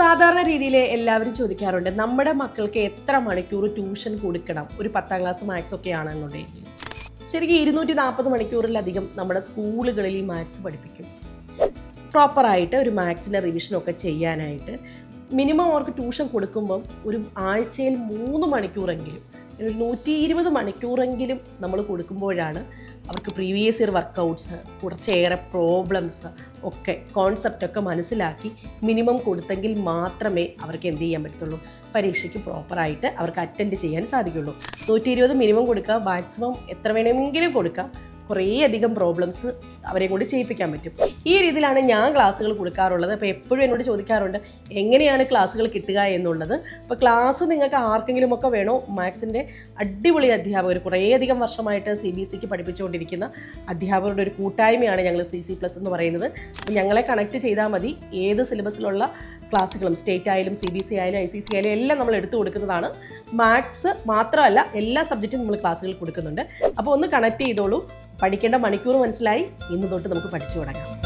സാധാരണ രീതിയിൽ എല്ലാവരും ചോദിക്കാറുണ്ട് നമ്മുടെ മക്കൾക്ക് എത്ര മണിക്കൂർ ട്യൂഷൻ കൊടുക്കണം ഒരു 10ാം ക്ലാസ് മാത്സ് ഒക്കെ ആണെന്നുണ്ടെങ്കിൽ. ശരിക്കും 240 മണിക്കൂറിലധികം നമ്മുടെ സ്കൂളുകളിൽ ഈ മാത്സ് പഠിപ്പിക്കും. പ്രോപ്പറായിട്ട് ഒരു മാത്സിൻ്റെ റിവിഷനൊക്കെ ചെയ്യാനായിട്ട് മിനിമം അവർക്ക് ട്യൂഷൻ കൊടുക്കുമ്പം ഒരു ആഴ്ചയിൽ 3 മണിക്കൂറെങ്കിലും, ഒരു 120 മണിക്കൂറെങ്കിലും നമ്മൾ കൊടുക്കുമ്പോഴാണ് അവർക്ക് പ്രീവിയസ് ഇയർ വർക്കൗട്ട്സ്, കുറച്ചേറെ പ്രോബ്ലംസ് ഒക്കെ കോൺസെപ്റ്റൊക്കെ മനസ്സിലാക്കി മിനിമം കൊടുത്തെങ്കിൽ മാത്രമേ അവർക്ക് എന്ത് ചെയ്യാൻ പറ്റത്തുള്ളൂ, പരീക്ഷയ്ക്ക് പ്രോപ്പറായിട്ട് അവർക്ക് അറ്റൻഡ് ചെയ്യാൻ സാധിക്കുള്ളൂ. 120 മിനിമം കൊടുക്കുക, മാക്സിമം എത്ര വേണമെങ്കിലും കൊടുക്കുക. കുറേയധികം പ്രോബ്ലംസ് അവരെ കൊണ്ട് ചെയ്യിപ്പിക്കാൻ പറ്റും. ഈ രീതിയിലാണ് ഞാൻ ക്ലാസ്സുകൾ കൊടുക്കാറുള്ളത്. അപ്പോൾ എപ്പോഴും എന്നോട് ചോദിക്കാറുണ്ട് എങ്ങനെയാണ് ക്ലാസ്സുകൾ കിട്ടുക എന്നുള്ളത്. അപ്പോൾ ക്ലാസ് നിങ്ങൾക്ക് ആർക്കെങ്കിലും ഒക്കെ വേണോ, മാത്സിൻ്റെ അടിപൊളി അധ്യാപകർ, കുറേയധികം വർഷമായിട്ട് CBSEക്ക് പഠിപ്പിച്ചുകൊണ്ടിരിക്കുന്ന അധ്യാപകരുടെ ഒരു കൂട്ടായ്മയാണ് ഞങ്ങൾ CC+ എന്ന് പറയുന്നത്. അപ്പോൾ ഞങ്ങളെ കണക്ട് ചെയ്താൽ മതി. ഏത് സിലബസിലുള്ള ക്ലാസ്സുകളും സ്റ്റേറ്റ് ആയാലും CBSE ആയാലും ICC ആയാലും എല്ലാം നമ്മൾ എടുത്തു കൊടുക്കുന്നതാണ്. മാത്സ് മാത്രമല്ല എല്ലാ സബ്ജക്റ്റും നമ്മൾ ക്ലാസ്സുകൾ കൊടുക്കുന്നുണ്ട്. അപ്പോൾ ഒന്ന് കണക്ട് ചെയ്തോളൂ. പഠിക്കേണ്ട മണിക്കൂർ മനസ്സിലായി, ഇന്ന് തൊട്ട് നമുക്ക് പഠിച്ചു തുടങ്ങാം.